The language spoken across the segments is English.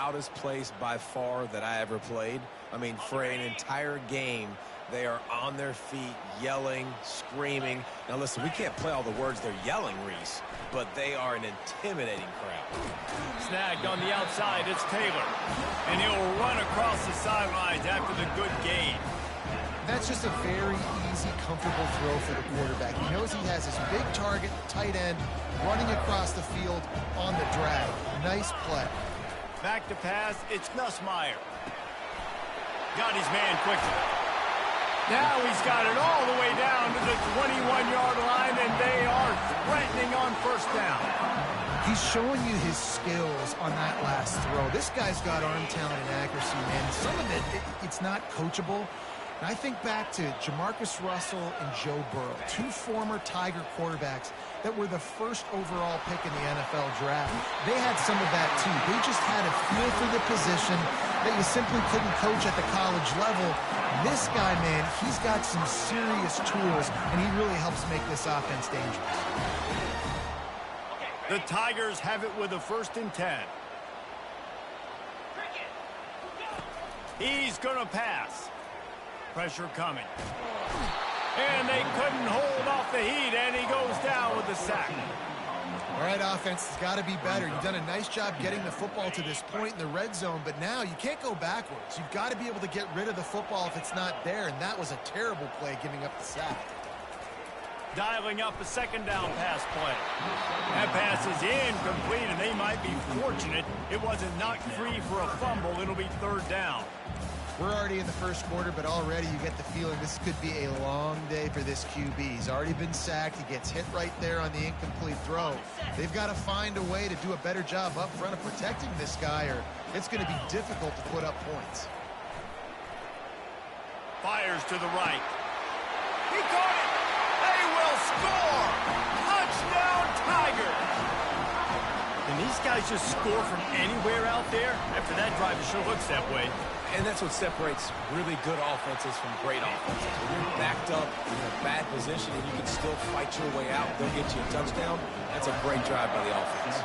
loudest place by far that I ever played. I mean, for an entire game, they are on their feet, yelling, screaming. Now, listen, we can't play all the words they're yelling, Reese, but they are an intimidating crowd. Snagged on the outside, it's Taylor. And he'll run across the sidelines after the good gain. That's just a very easy, comfortable throw for the quarterback. He knows he has his big target, tight end, running across the field on the drag. Nice play. Back to pass, it's Nussmeier. Got his man quickly. Now he's got it all the way down to the 21-yard line, and they are threatening on first down. He's showing you his skills on that last throw. This guy's got arm talent and accuracy, man. Some of it's not coachable. And I think back to Jamarcus Russell and Joe Burrow, two former Tiger quarterbacks that were the first overall pick in the NFL draft. They had some of that, too. They just had a feel for the position that you simply couldn't coach at the college level. This guy, man, he's got some serious tools, and he really helps make this offense dangerous. The Tigers have it with a 1st and 10. He's going to pass. Pressure coming. And they couldn't hold off the heat, and he goes down with the sack. All right, offense has got to be better. You've done a nice job getting the football to this point in the red zone, but now you can't go backwards. You've got to be able to get rid of the football if it's not there, and that was a terrible play giving up the sack. Dialing up a 2nd down pass play. That pass is incomplete, and they might be fortunate it wasn't knocked free for a fumble. It'll be 3rd down. We're already in the first quarter, but already you get the feeling this could be a long day for this QB. He's already been sacked. He gets hit right there on the incomplete throw. They've got to find a way to do a better job up front of protecting this guy, or it's going to be difficult to put up points. Fires to the right. He caught it. They will score. Touchdown, Tigers. Can these guys just score from anywhere out there? After that drive, it sure looks that way. And that's what separates really good offenses from great offenses. When you're backed up in a bad position and you can still fight your way out, they'll get you a touchdown. That's a great drive by the offense.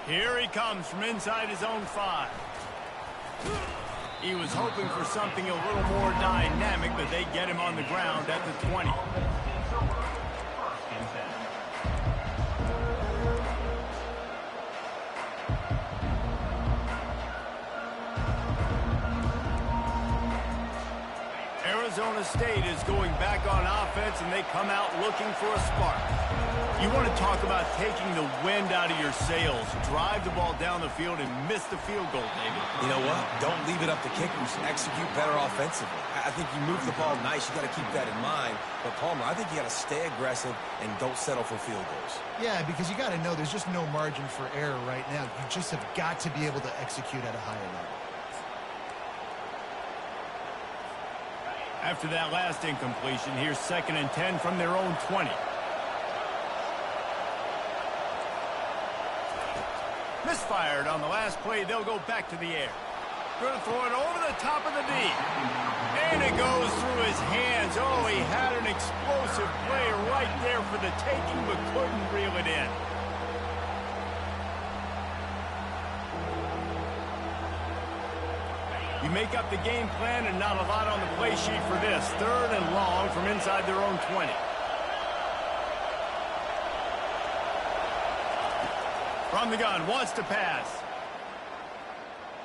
Here he comes from inside his own 5. He was hoping for something a little more dynamic, but they get him on the ground at the 20. Arizona State is going back on offense, and they come out looking for a spark. You want to talk about taking the wind out of your sails. Drive the ball down the field and miss the field goal, David. You know what? Don't leave it up to kickers. Execute better offensively. I think you move the ball nice. You got to keep that in mind. But, Palmer, I think you got to stay aggressive and don't settle for field goals. Yeah, because you got to know there's just no margin for error right now. You just have got to be able to execute at a higher level. After that last incompletion, here's 2nd and 10 from their own 20. Misfired on the last play. They'll go back to the air. Going to throw it over the top of the D. And it goes through his hands. Oh, he had an explosive play right there for the taking, but couldn't reel it in. You make up the game plan and not a lot on the play sheet for this. 3rd and long from inside their own 20. From the gun, wants to pass.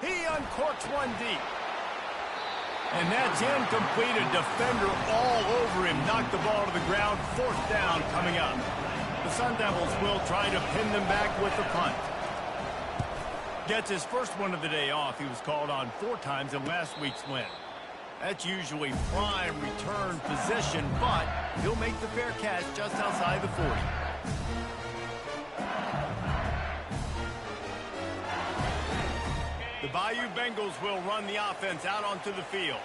He uncorks one deep. And that's incomplete. A defender all over him. Knocked the ball to the ground. 4th down coming up. The Sun Devils will try to pin them back with the punt. Gets his first one of the day off. He was called on 4 times in last week's win. That's usually prime return position, but he'll make the fair catch just outside the 40. The Bayou Bengals will run the offense out onto the field.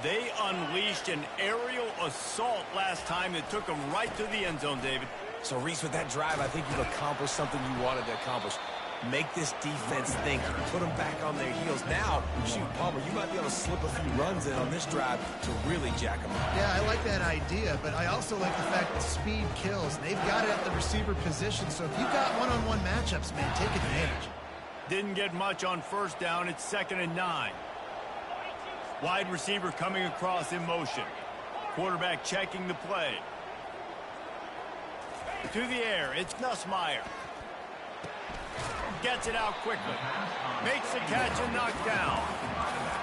They unleashed an aerial assault last time that took them right to the end zone, David. So, Reese, with that drive, I think you've accomplished something you wanted to accomplish. make this defense think, put them back on their heels. Now, shoot, Palmer, you might be able to slip a few runs in on this drive to really jack them up. Yeah, I like that idea, but I also like the fact that speed kills. And they've got it at the receiver position, so if you've got one-on-one matchups, man, take advantage. Didn't get much on first down. It's 2nd and 9. Wide receiver coming across in motion. Quarterback checking the play. To the air, it's Nussmeier. Gets it out quickly. Makes the catch and knocked down.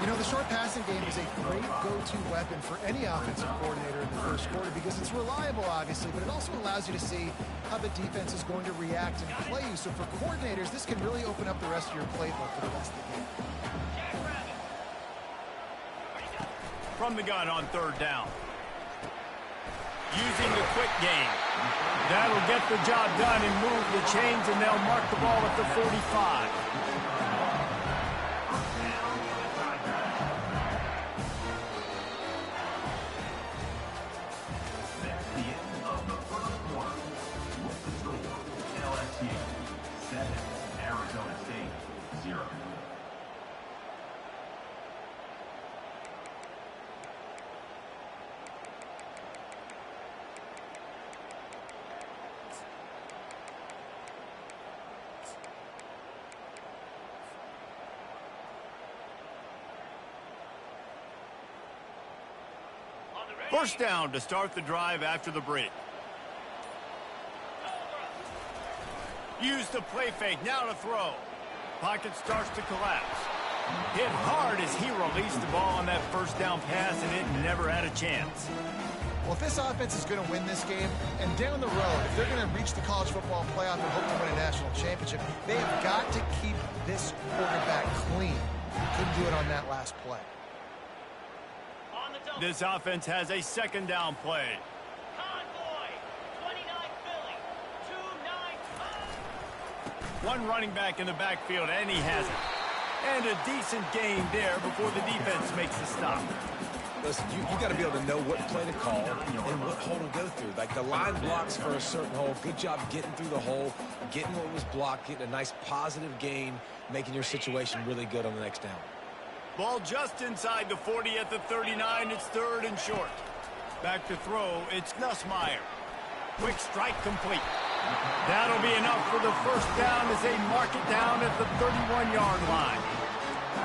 You know, the short passing game is a great go-to weapon for any offensive coordinator in the first quarter because it's reliable, obviously, but it also allows you to see how the defense is going to react and play you. So for coordinators, this can really open up the rest of your playbook for the rest of the game. From the gun on 3rd down. Using the quick game. That'll get the job done and move the chains, and they'll mark the ball at the 45. LSU 7, Arizona State 0. First down to start the drive after the break. Use the play fake, now to throw. Pocket starts to collapse. Hit hard as he released the ball on that first down pass, and it never had a chance. Well, if this offense is going to win this game, and down the road, if they're going to reach the college football playoff and hope to win a national championship, they have got to keep this quarterback clean. Couldn't do it on that last play. This offense has a 2nd down play. Convoy, 29 Philly, 2-9. One running back in the backfield, and he has it. And a decent gain there before the defense makes the stop. Listen, you got to be able to know what play to call and what hole to go through. Like the line blocks for a certain hole. Good job getting through the hole, getting what was blocked, getting a nice positive gain, making your situation really good on the next down. Ball just inside the 40 at the 39. It's 3rd and short. Back to throw. It's Nussmeier. Quick strike complete. That'll be enough for the first down as they mark it down at the 31-yard line.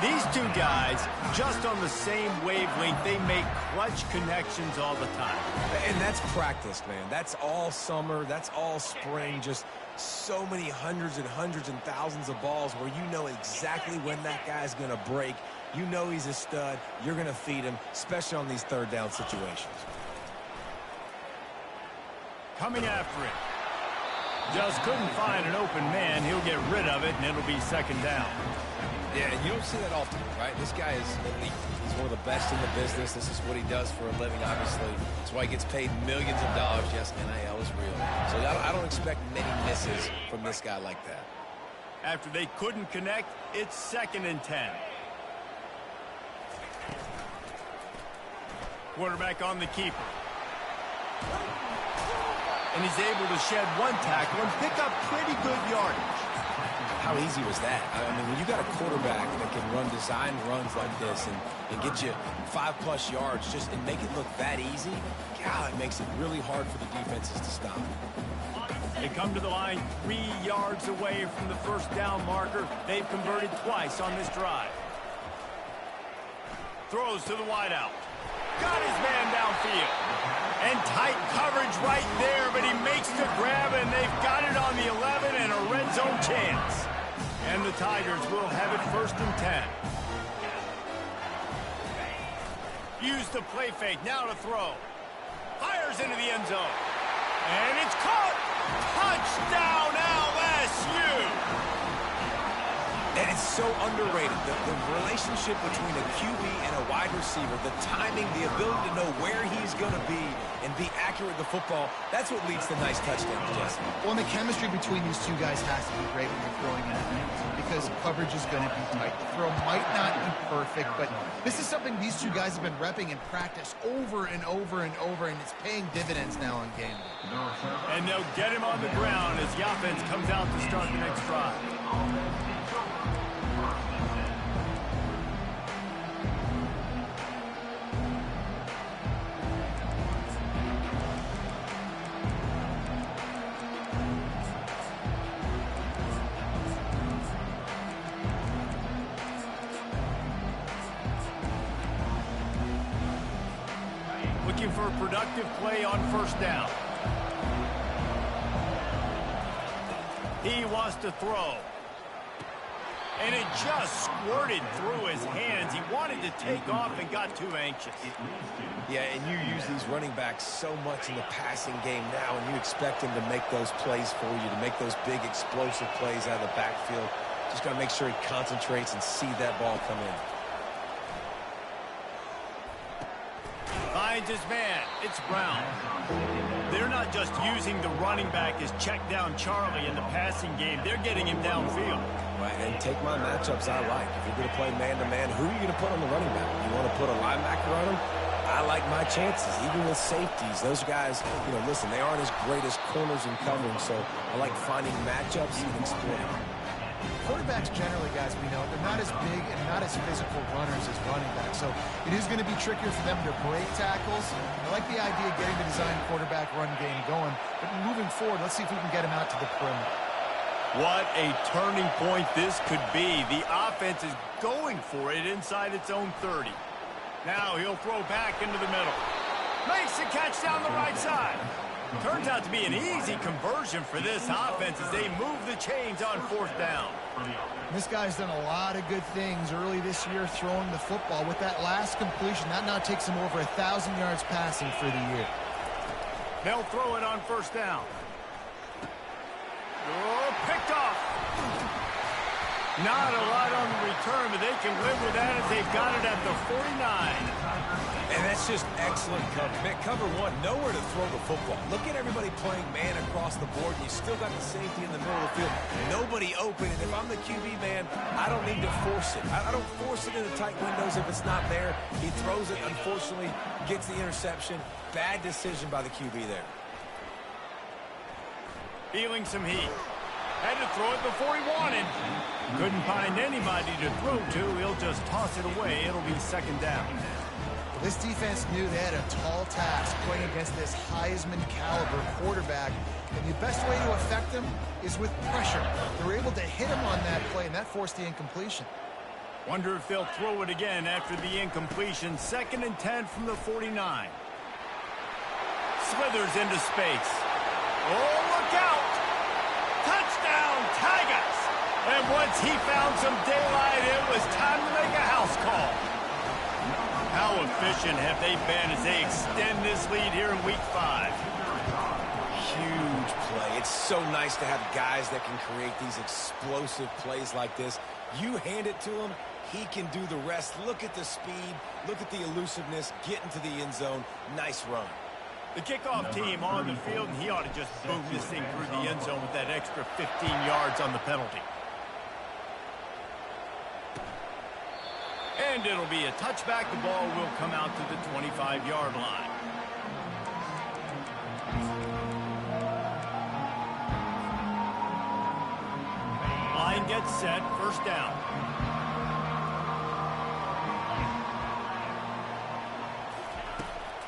These two guys, just on the same wavelength, they make clutch connections all the time. And that's practice, man. That's all summer. That's all spring. Just so many hundreds and thousands of balls where you know exactly when that guy's going to break. You know he's a stud. You're going to feed him, especially on these 3rd down situations. Coming after it. Just couldn't find an open man. He'll get rid of it, and it'll be 2nd down. Yeah, and you don't see that often, right? This guy is elite. He's one of the best in the business. This is what he does for a living, obviously. That's why he gets paid millions of dollars. Yes, NIL is real. So I don't expect many misses from this guy like that. After they couldn't connect, it's 2nd and 10. Quarterback on the keeper. And he's able to shed one tackle and pick up pretty good yardage. How easy was that? I mean, when you got a quarterback that can run design runs like this and get you 5+ yards just and make it look that easy, God, it makes it really hard for the defenses to stop. They come to the line 3 yards away from the first down marker. They've converted twice on this drive. Throws to the wideout. Got his man downfield. And tight coverage right there, but he makes the grab, and they've got it on the 11 and a red zone chance. And the Tigers will have it 1st and 10. Use the play fake, now to throw. Fires into the end zone. And it's caught. Touchdown LSU. And it's so underrated. The relationship between a QB and a wide receiver, the timing, the ability to know where he's going to be and be accurate with the football, that's what leads to nice touchdowns, Jesse. Well, and the chemistry between these two guys has to be great when you're throwing in because coverage is going to be tight. The throw might not be perfect, but this is something these two guys have been repping in practice over and over and over, and it's paying dividends now on game day. And they'll get him on the ground as the offense comes out to start the next drive. Looking for a productive play on first down. He wants to throw. And it just squirted through his hands. He wanted to take off and got too anxious. Yeah, and you use these running backs so much in the passing game now, and you expect them to make those plays for you, to make those big explosive plays out of the backfield. Just got to make sure he concentrates and see that ball come in. Finds his man. It's Brown. They're not just using the running back as check down Charlie in the passing game. They're getting him downfield. Right, and take my matchups I like. If you're going to play man-to-man, who are you going to put on the running back? You want to put a linebacker on him? I like my chances, even with safeties. Those guys, listen, they aren't as great as corners in covering, so I like finding matchups and exploiting them. Quarterbacks generally, guys, we know, they're not as big and not as physical runners as running backs, so it is going to be trickier for them to break tackles. I like the idea of getting the design quarterback run game going, but moving forward, let's see if we can get him out to the perimeter. What a turning point this could be. The offense is going for it inside its own 30. Now he'll throw back into the middle. Makes the catch down the right side. Turns out to be an easy conversion for this offense as they move the chains on fourth down. This guy's done a lot of good things early this year throwing the football. With that last completion, that now takes him over 1,000 yards passing for the year. They'll throw it on first down. Oh, picked off. Not a lot on the return, but they can live with that as they've got it at the 49. And that's just excellent cover. Man, cover one, nowhere to throw the football. Look at everybody playing man across the board, and you still got the safety in the middle of the field. Nobody open, and if I'm the QB, man, I don't need to force it. I don't force it into tight windows if it's not there. He throws it, unfortunately, gets the interception. Bad decision by the QB there. Feeling some heat. Had to throw it before he wanted. Couldn't find anybody to throw to. He'll just toss it away. It'll be second down. This defense knew they had a tall task playing against this Heisman caliber quarterback, and the best way to affect him is with pressure. They were able to hit him on that play, and that forced the incompletion. Wonder if they'll throw it again after the incompletion. 2nd and 10 from the 49. Slithers into space. Oh, look out! Touchdown, Tigers! And once he found some daylight, it was time to make a house call. How efficient have they been as they extend this lead here in Week 5? Huge play. It's so nice to have guys that can create these explosive plays like this. You hand it to him, he can do the rest. Look at the speed. Look at the elusiveness. Get into the end zone. Nice run. The kickoff team on the field, and he ought to just boom this thing through the end zone with that extra 15 yards on the penalty. And it'll be a touchback. The ball will come out to the 25-yard line. Line gets set. First down.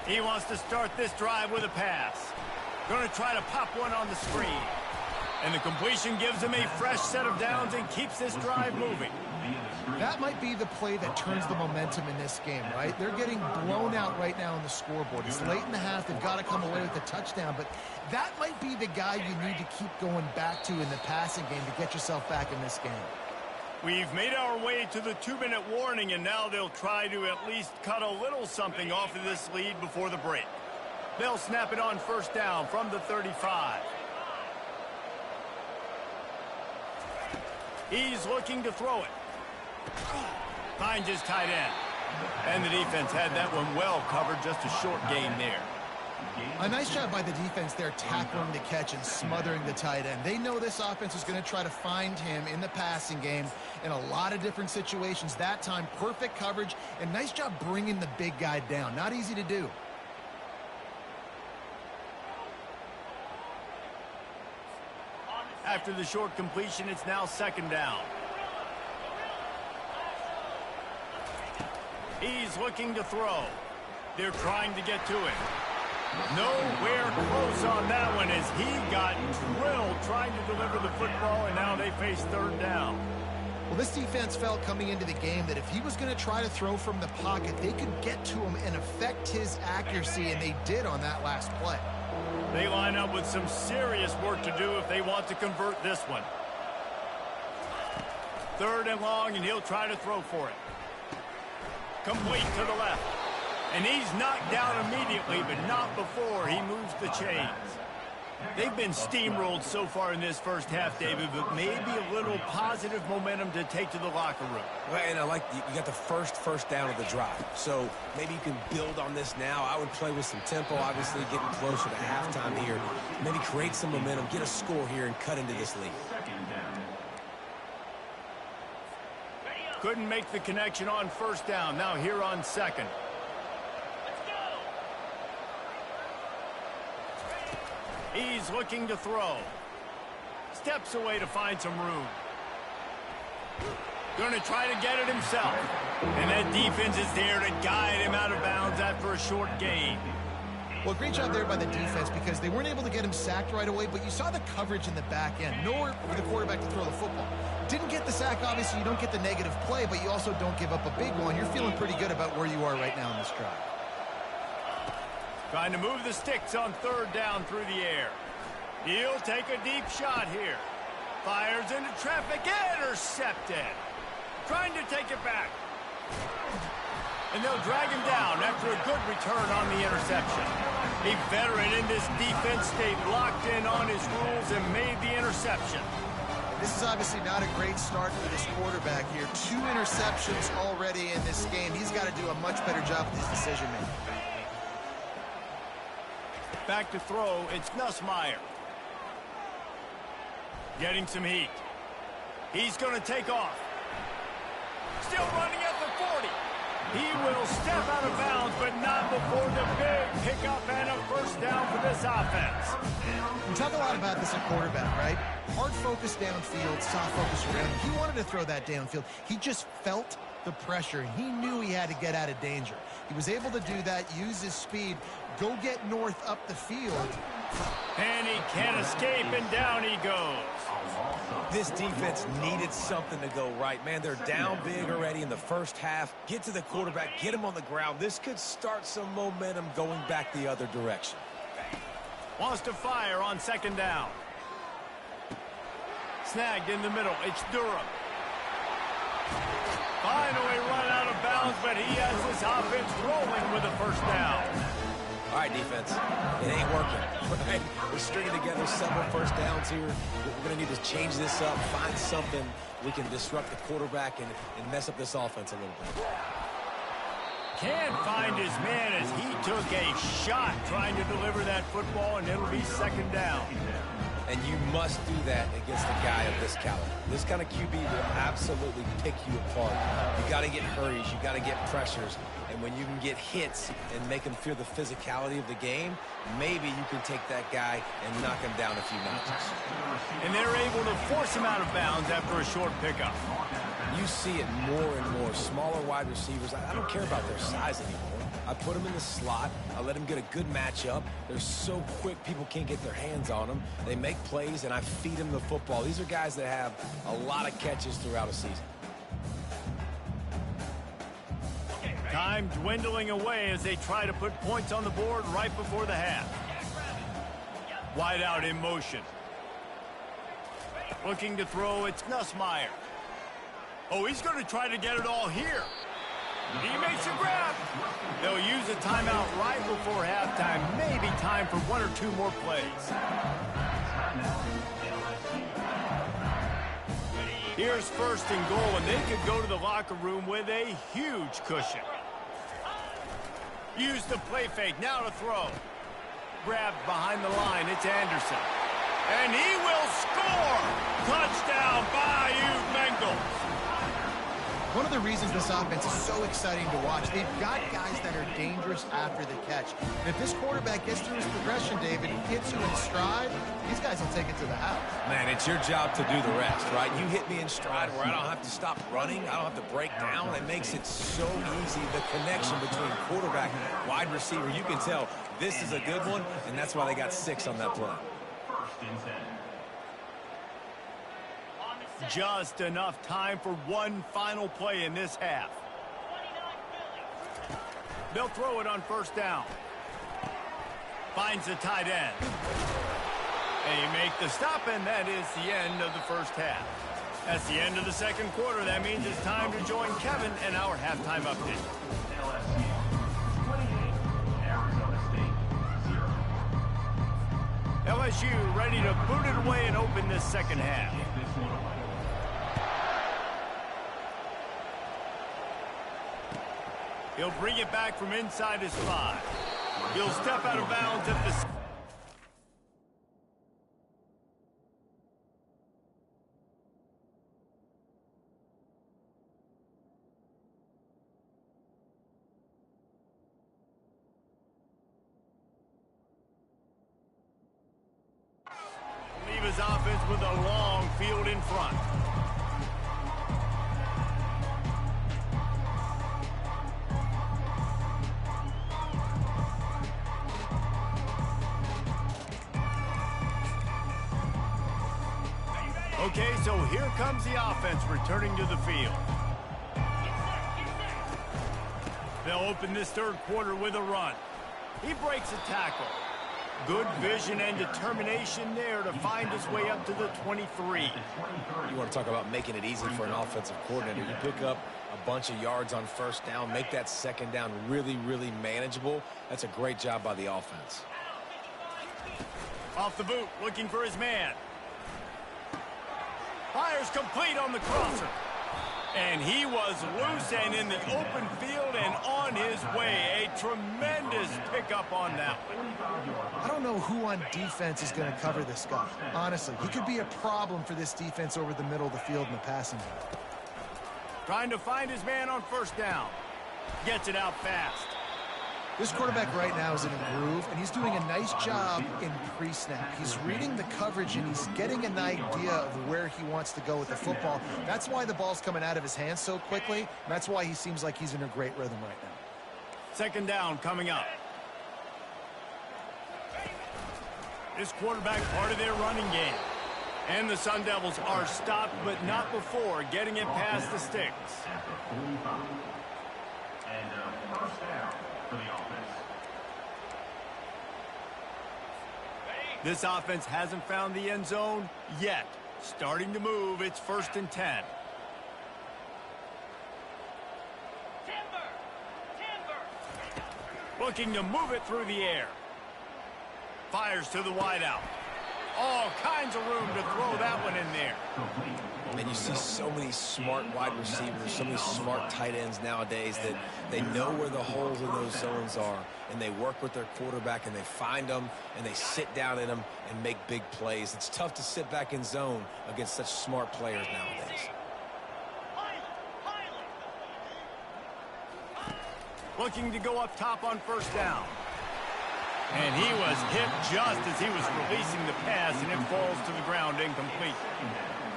He wants to start this drive with a pass. Going to try to pop one on the screen. And the completion gives him a fresh set of downs and keeps this drive moving. That might be the play that turns the momentum in this game, right? They're getting blown out right now on the scoreboard. It's late in the half. They've got to come away with a touchdown, but that might be the guy you need to keep going back to in the passing game to get yourself back in this game. We've made our way to the 2-minute warning, and now they'll try to at least cut a little something off of this lead before the break. They'll snap it on first down from the 35. He's looking to throw it. Finds his tight end. And the defense had that one well covered, just a short gain there. A nice job by the defense there, tackling the catch and smothering the tight end. They know this offense is going to try to find him in the passing game in a lot of different situations. That time, perfect coverage, and nice job bringing the big guy down. Not easy to do. After the short completion, it's now second down. He's looking to throw. They're trying to get to him. Nowhere close on that one as he got drilled trying to deliver the football, and now they face third down. Well, this defense felt coming into the game that if he was going to try to throw from the pocket, they could get to him and affect his accuracy, and they did on that last play. They line up with some serious work to do if they want to convert this one. Third and long, and he'll try to throw for it. Complete to the left. And he's knocked down immediately, but not before he moves the chains. They've been steamrolled so far in this first half, David, but maybe a little positive momentum to take to the locker room. Well, and I like you got the first down of the drive. So maybe you can build on this now. I would play with some tempo, obviously getting closer to halftime here. Maybe create some momentum, get a score here, and cut into this lead. Couldn't make the connection on first down. Now here on second. He's looking to throw. Steps away to find some room. Going to try to get it himself. And that defense is there to guide him out of bounds after a short gain. Well, great job there by the defense because they weren't able to get him sacked right away, but you saw the coverage in the back end. Nowhere for the quarterback to throw the football. Didn't get the sack, obviously. You don't get the negative play, but you also don't give up a big one. You're feeling pretty good about where you are right now in this drive. Trying to move the sticks on third down through the air. He'll take a deep shot here. Fires into traffic. Intercepted. Trying to take it back. And they'll drag him down after a good return on the interception. A veteran in this defense stayed locked in on his rules and made the interception. This is obviously not a great start for this quarterback here. 2 interceptions already in this game. He's got to do a much better job with his decision-making. Back to throw, it's Nussmeier. Getting some heat. He's going to take off. Still running at the 40. He will step out of bounds, but not before the big pickup and a first down for this offense. We talk a lot about this at quarterback, right? Hard focus downfield, soft focus around. He wanted to throw that downfield. He just felt the pressure, and he knew he had to get out of danger. He was able to do that, use his speed, go get north up the field. And he can't escape, and down he goes. This defense needed something to go right. Man, they're down big already in the first half. Get to the quarterback, get him on the ground. This could start some momentum going back the other direction. Wants to fire on second down. Snagged in the middle. It's Durham. Finally run out of bounds, but he has his offense rolling with a first down. All right, defense, it ain't working. Right? We're stringing together several first downs here. We're going to need to change this up, find something we can disrupt the quarterback and mess up this offense a little bit. Can't find his man as he took a shot trying to deliver that football, and it'll be second down. And you must do that against a guy of this caliber. This kind of QB will absolutely pick you apart. You got to get hurries. You got to get pressures. And when you can get hits and make him feel the physicality of the game, maybe you can take that guy and knock him down a few notches. And they're able to force him out of bounds after a short pickup. You see it more and more. Smaller wide receivers, I don't care about their size anymore. I put them in the slot. I let them get a good matchup. They're so quick, people can't get their hands on them. They make plays, and I feed them the football. These are guys that have a lot of catches throughout a season. Time dwindling away as they try to put points on the board right before the half. Wide out in motion. Looking to throw, it's Nussmeier. Oh, he's going to try to get it all here. He makes a grab. They'll use a timeout right before halftime. Maybe time for 1 or 2 more plays. Here's first and goal, and they could go to the locker room with a huge cushion. Use the play fake, now to throw. Grabbed behind the line, it's Anderson. And he will score! Touchdown, Bayou Bengals! One of the reasons this offense is so exciting to watch, they've got guys that are dangerous after the catch. And if this quarterback gets through his progression, David, and hits you in stride, these guys will take it to the house. Man, it's your job to do the rest, right? You hit me in stride where I don't have to stop running. I don't have to break down. It makes it so easy, the connection between quarterback and wide receiver. You can tell this is a good one, and that's why they got 6 on that play. First and 10. Just enough time for one final play in this half. They'll throw it on first down. Finds the tight end. They make the stop, and that is the end of the first half. That's the end of the second quarter. That means it's time to join Kevin in our halftime update. LSU 28, Arizona State 0. LSU ready to boot it away and open this second half. Take this one away. He'll bring it back from inside his 5. He'll step out of bounds at the... Leave his offense with a long field in front. Okay, so here comes the offense returning to the field. They'll open this third quarter with a run. He breaks a tackle. Good vision and determination there to find his way up to the 23. You want to talk about making it easy for an offensive coordinator. You pick up a bunch of yards on first down, make that second down really, really manageable. That's a great job by the offense. Off the boot, looking for his man. Fires complete on the crosser. And he was loose and in the open field and on his way. A tremendous pickup on that one. I don't know who on defense is going to cover this guy. Honestly, he could be a problem for this defense over the middle of the field in the passing game. Trying to find his man on first down. Gets it out fast. This quarterback right now is in a groove, and he's doing a nice job in pre-snap. He's reading the coverage, and he's getting an idea of where he wants to go with the football. That's why the ball's coming out of his hands so quickly, and that's why he seems like he's in a great rhythm right now. Second down coming up. This quarterback part of their running game. And the Sun Devils are stopped, but not before getting it past the sticks. At the 45. And first down for the offense. This offense hasn't found the end zone yet. Starting to move, it's first and 10. Looking to move it through the air. Fires to the wideout. All kinds of room to throw that one in there. And you see so many smart wide receivers, so many smart tight ends nowadays that they know where the holes in those zones are, and they work with their quarterback, and they find them, and they sit down in them and make big plays. It's tough to sit back in zone against such smart players nowadays. Looking to go up top on first down. And he was hit just as he was releasing the pass, and it falls to the ground incomplete.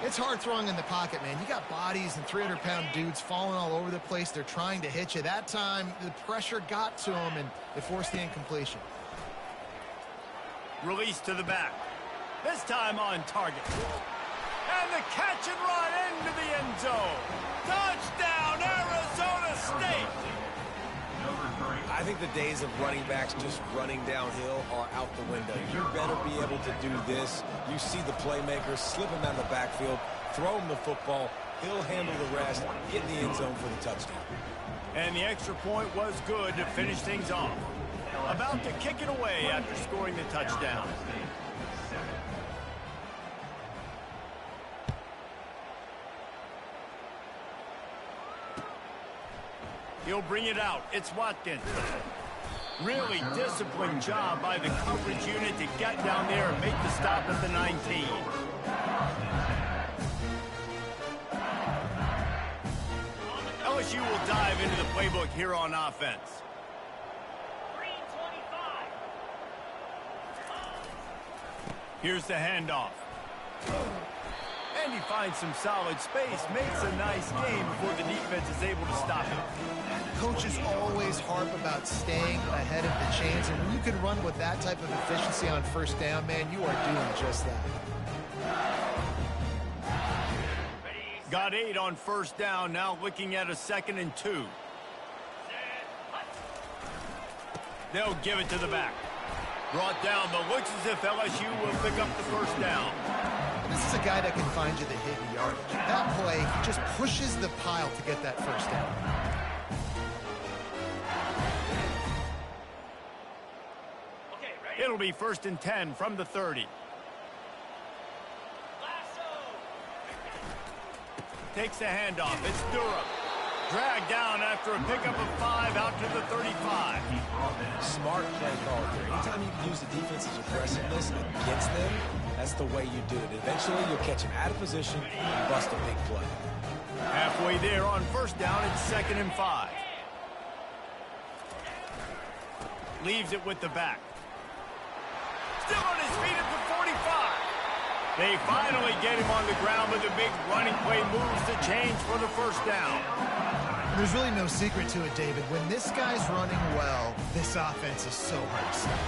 It's hard throwing in the pocket, man. You got bodies and 300-pound dudes falling all over the place. They're trying to hit you. That time, the pressure got to him, and it forced the incompletion. Release to the back. This time on target. And the catch and run into the end zone. Touchdown, Arizona State! I think the days of running backs just running downhill are out the window. You better be able to do this. You see the playmaker, slip him out of the backfield, throw him the football, he'll handle the rest, get in the end zone for the touchdown. And the extra point was good to finish things off. About to kick it away after scoring the touchdown. He'll bring it out. It's Watkins. Really disciplined job by the coverage unit to get down there and make the stop at the 19. LSU will dive into the playbook here on offense. Green 25. Here's the handoff. And he finds some solid space, makes a nice game before the defense is able to stop him. Coaches always harp about staying ahead of the chains, and when you can run with that type of efficiency on first down, man, you are doing just that. Got 8 on first down, now looking at a 2nd and 2. They'll give it to the back. Brought down, but looks as if LSU will pick up the first down. This is a guy that can find you the hidden yardage. That play, he just pushes the pile to get that first down. Okay, ready? It'll be 1st and 10 from the 30. Lasso. Takes the handoff. It's Durham. Dragged down after a pickup of 5 out to the 35. Smart play call here. Anytime you can use the defense's aggressiveness against them, that's the way you do it. Eventually, you'll catch him out of position and bust a big play. Halfway there on first down, it's 2nd and 5. Leaves it with the back. Still on his feet at the 45. They finally get him on the ground, but the big running play moves the chains for the first down. There's really no secret to it, David. When this guy's running well, this offense is so hard to stop.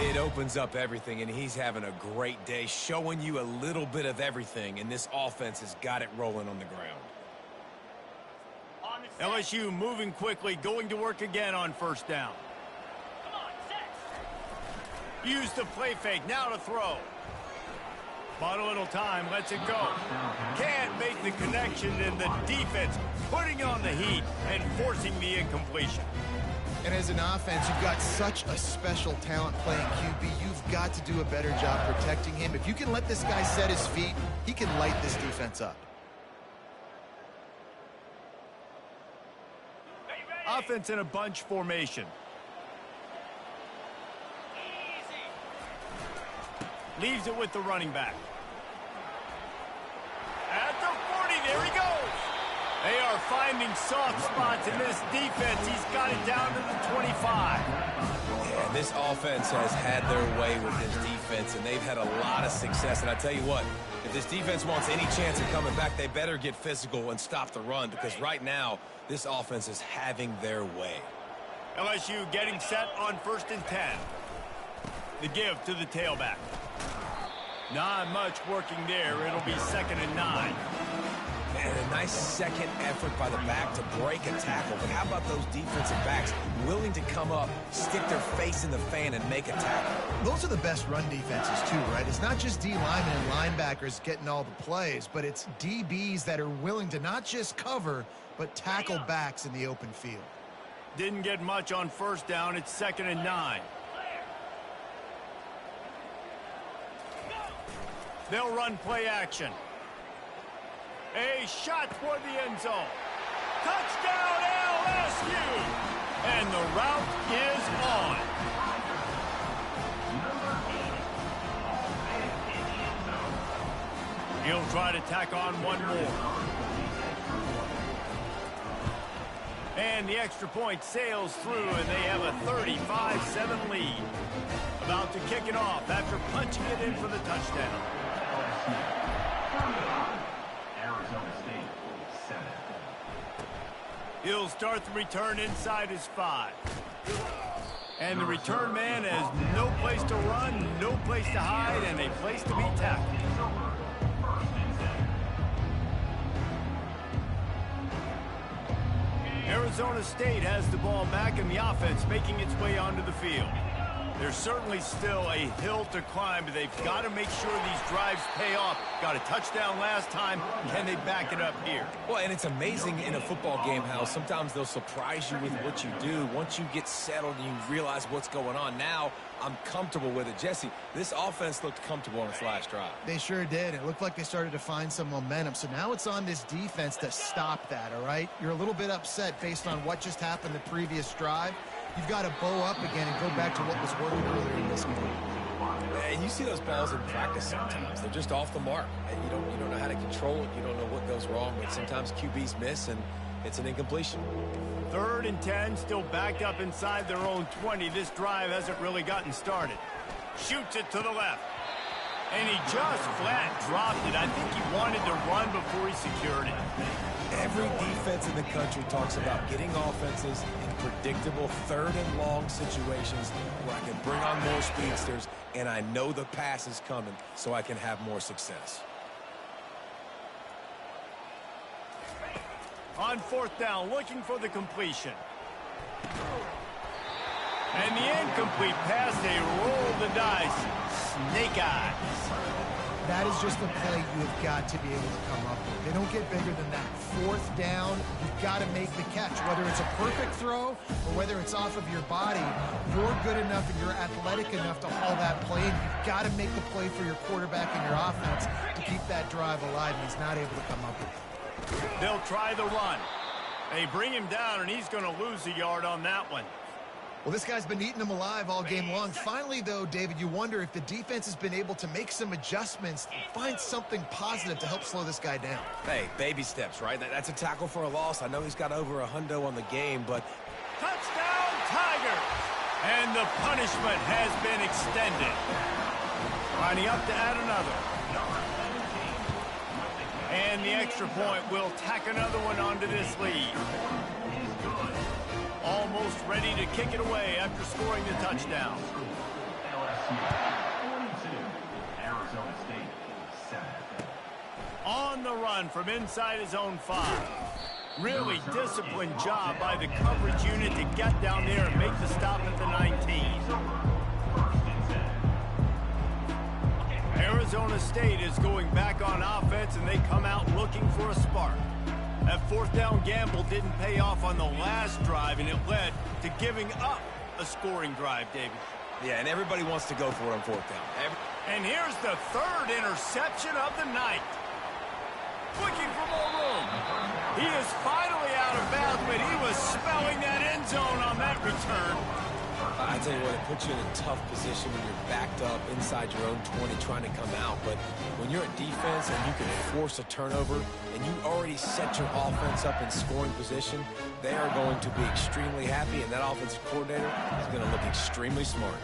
It opens up everything, and he's having a great day, showing you a little bit of everything, and this offense has got it rolling on the ground. On the set. LSU moving quickly, going to work again on first down. Come on, set. Use the play fake, now to throw. Bought a little time, lets it go. Can't make the connection, and the defense putting on the heat and forcing the incompletion. And as an offense, you've got such a special talent playing QB. You've got to do a better job protecting him. If you can let this guy set his feet, he can light this defense up. Ready, ready. Offense in a bunch formation. Easy. Leaves it with the running back. At the 40, there he goes. They are finding soft spots in this defense. He's got it down to the 25. Yeah, this offense has had their way with this defense, and they've had a lot of success. And I tell you what, if this defense wants any chance of coming back, they better get physical and stop the run, because right now, this offense is having their way. LSU getting set on 1st and 10. The give to the tailback. Not much working there. It'll be 2nd and 9. And a nice second effort by the back to break a tackle. But how about those defensive backs willing to come up, stick their face in the fan, and make a tackle? Those are the best run defenses, too, right? It's not just D linemen and linebackers getting all the plays, but it's DBs that are willing to not just cover, but tackle backs in the open field. Didn't get much on first down. It's 2nd and 9. They'll run play action. A shot toward the end zone. Touchdown LSU! And the route is on. He'll try to tack on one more. And the extra point sails through, and they have a 35-7 lead. About to kick it off after punching it in for the touchdown. Arizona State, 7. He'll start the return inside his 5. And the return man has no place to run, no place to hide, and a place to be tackled. Arizona State has the ball back, and the offense making its way onto the field. There's certainly still a hill to climb, but they've got to make sure these drives pay off. Got a touchdown last time. Can they back it up here? Well, and it's amazing in a football game how sometimes they'll surprise you with what you do. Once you get settled and you realize what's going on, now I'm comfortable with it. Jesse, this offense looked comfortable on its last drive. They sure did. It looked like they started to find some momentum. So now it's on this defense to stop that, all right? You're a little bit upset based on what just happened the previous drive. You've got to bow up again and go back to what was working earlier in this game. And you see those balls in practice sometimes. They're just off the mark. And you don't know how to control it. You don't know what goes wrong. But sometimes QBs miss, and it's an incompletion. 3rd and 10, still backed up inside their own 20. This drive hasn't really gotten started. Shoots it to the left. And he just flat dropped it. I think he wanted to run before he secured it. Every defense in the country talks about getting offenses in predictable 3rd and long situations where I can bring on more speedsters and I know the pass is coming so I can have more success. On 4th down, looking for the completion. And the incomplete pass, they roll the dice. Snake eyes. That is just a play you have got to be able to come up with. They don't get bigger than that. 4th down, you've got to make the catch. Whether it's a perfect throw or whether it's off of your body, you're good enough and you're athletic enough to haul that play, and you've got to make the play for your quarterback and your offense to keep that drive alive, and he's not able to come up with it. They'll try the run. They bring him down, and he's going to lose a yard on that one. Well, this guy's been eating them alive all game long. Finally, though, David, you wonder if the defense has been able to make some adjustments and find something positive to help slow this guy down. Hey, baby steps, right? That's a tackle for a loss. I know he's got over a hundo on the game, but... Touchdown, Tigers! And the punishment has been extended. Lining up to add another. And the extra point will tack another one onto this lead. Almost ready to kick it away after scoring the touchdown. LSU 42, Arizona State 7. On the run from inside his own 5. Really disciplined job by the coverage unit to get down there and make the stop at the 19. Arizona State is going back on offense, and they come out looking for a spark. That 4th down gamble didn't pay off on the last drive, and it led to giving up a scoring drive, David. Yeah, and everybody wants to go for it on 4th down. And here's the 3rd interception of the night. Looking for more room. He is finally out of bounds, but he was smelling that end zone on that return. I tell you what, it puts you in a tough position when you're backed up inside your own 20 trying to come out. But when you're a defense and you can force a turnover and you already set your offense up in scoring position, they are going to be extremely happy, and that offensive coordinator is going to look extremely smart.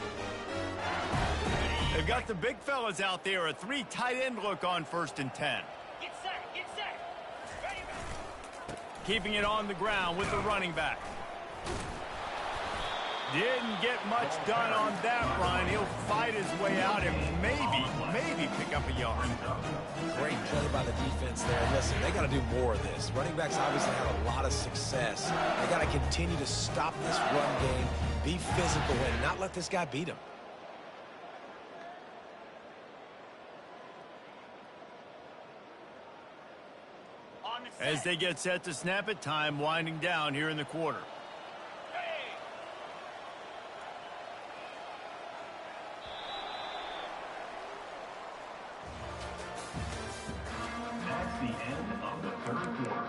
They've got the big fellas out there, a 3 tight end look on 1st and 10. Get set, get set. Ready, ready. Keeping it on the ground with the running back. Didn't get much done on that run. He'll fight his way out and maybe pick up a yard. Great play by the defense there. Listen, they got to do more of this. Running backs obviously have a lot of success. They got to continue to stop this run game, be physical, and not let this guy beat him. As they get set to snap it, time winding down here in the quarter. That's the end of the 3rd quarter.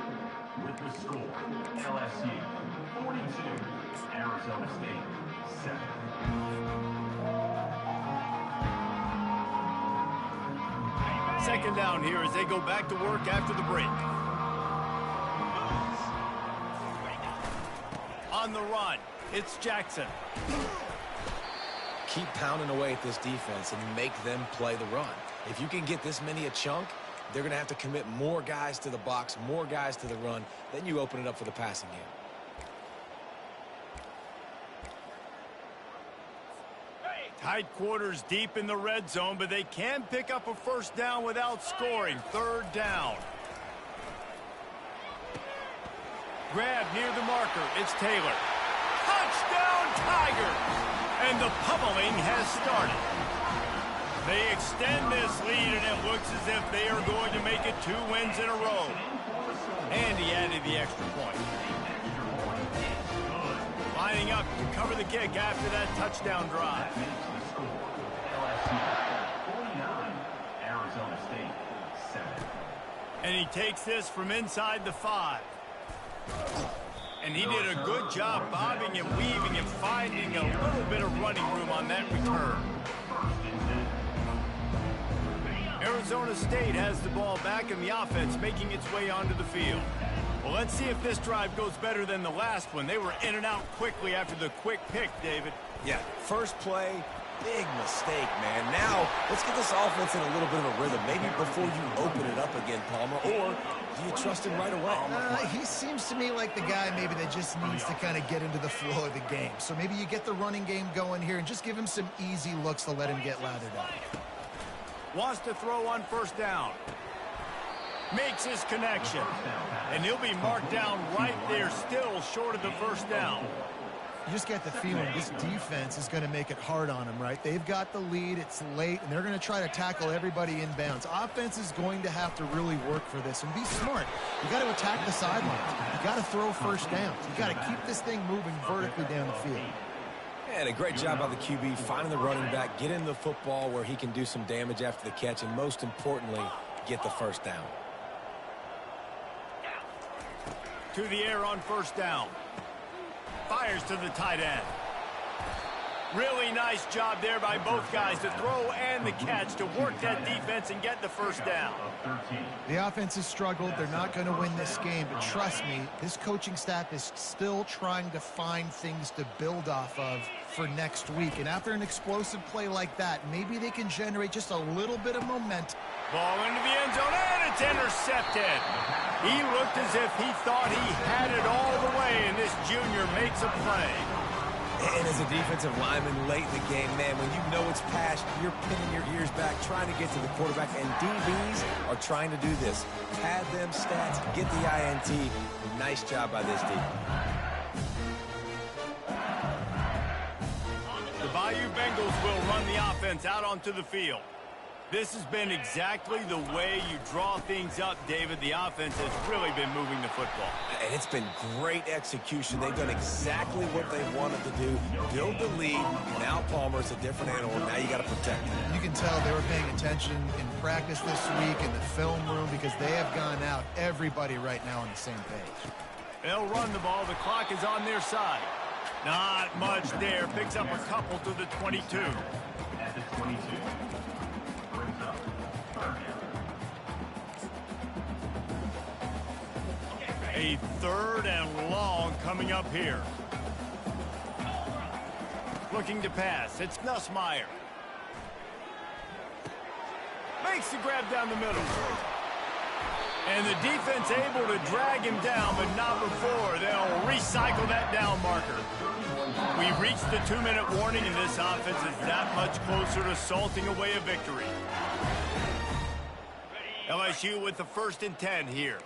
With the score, LSU 42, Arizona State 7. Second down here as they go back to work after the break. On the run, it's Jackson. Keep pounding away at this defense and make them play the run. If you can get this many a chunk, they're going to have to commit more guys to the box, more guys to the run. Then you open it up for the passing game. Tight quarters deep in the red zone, but they can pick up a 1st down without scoring. 3rd down. Grab near the marker. It's Taylor. Touchdown, Tigers! And the pummeling has started. They extend this lead, and it looks as if they are going to make it 2 wins in a row. And he added the extra point. Lining up to cover the kick after that touchdown drive. LSU 49, Arizona State 7. And he takes this from inside the 5. And he did a good job bobbing and weaving and finding a little bit of running room on that return. Arizona State has the ball back and the offense making its way onto the field. Well, let's see if this drive goes better than the last one. They were in and out quickly after the quick pick, David. Yeah, first play, big mistake, man. Now, let's get this offense in a little bit of a rhythm. Maybe before you open it up again, Palmer, or do you trust him right away? He seems to me like the guy maybe that just needs to kind of get into the flow of the game. So maybe you get the running game going here and just give him some easy looks to let him get lathered up. Wants to throw on first down. Makes his connection. And he'll be marked down right there, still short of the first down. You just get the feeling this defense is going to make it hard on them, right? They've got the lead, it's late, and they're going to try to tackle everybody inbounds. Offense is going to have to really work for this and be smart. You got to attack the sidelines. You got to throw first downs. You got to keep this thing moving vertically down the field. And a great job by the QB finding the running back, get in the football where he can do some damage after the catch, and most importantly, get the first down. To the air on first down. Fires to the tight end. Really nice job there by both guys to throw and the catch to work that defense and get the first down. The offense has struggled. They're not going to win this game, but trust me, this coaching staff is still trying to find things to build off of for next week. And after an explosive play like that, maybe they can generate just a little bit of momentum. Ball into the end zone, and it's intercepted. He looked as if he thought he had it all the way, and this junior makes a play. And as a defensive lineman late in the game, man, when you know it's past, you're pinning your ears back, trying to get to the quarterback, and DBs are trying to do this. Pad them stats, get the INT. Nice job by this team. The Bayou Bengals will run the offense out onto the field. This has been exactly the way you draw things up, David. The offense has really been moving the football. And it's been great execution. They've done exactly what they wanted to do. Build the lead. Now Palmer's a different animal. Now you got to protect him. You can tell they were paying attention in practice this week in the film room because they have gone out, everybody right now on the same page. They'll run the ball. The clock is on their side. Not much there. Picks up a couple to the 22. At the 22. Brings up third down. A third and long coming up here. Looking to pass. It's Nussmeier. Makes the grab down the middle. And the defense able to drag him down, but not before. They'll recycle that down marker. We've reached the 2-minute warning, and this offense is that much closer to salting away a victory. LSU with the 1st and 10 here.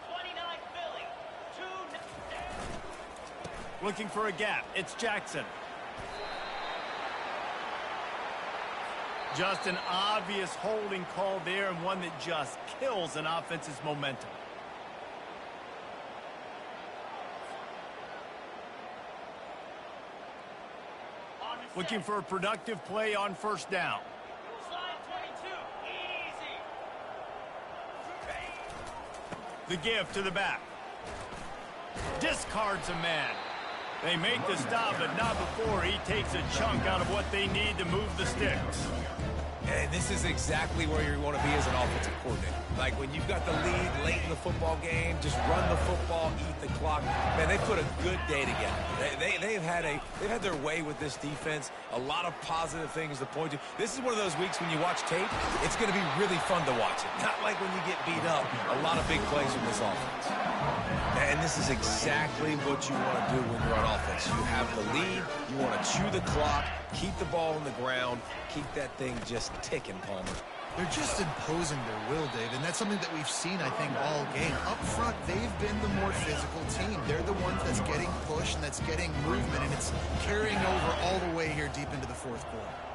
29 Philly. 2. Looking for a gap. It's Jackson. Just an obvious holding call there, and one that just kills an offense's momentum. Looking for a productive play on first down. Slide 22. Easy. The give to the back. Discards a man. They make the stop, but not before he takes a chunk out of what they need to move the sticks. And this is exactly where you want to be as an offensive coordinator. Like when you've got the lead late in the football game, just run the football, eat the clock. Man, they put a good day together. They've had their way with this defense. A lot of positive things to point to. This is one of those weeks when you watch tape, it's going to be really fun to watch it. Not like when you get beat up. A lot of big plays from this offense. And this is exactly what you want to do when you're on offense. You have the lead. You want to chew the clock, keep the ball on the ground, keep that thing just ticking. clicking, Palmer. They're just imposing their will, Dave, and that's something that we've seen, I think, all game. Up front, they've been the more physical team. They're the ones that's getting pushed and that's getting movement, and it's carrying over all the way here deep into the fourth quarter.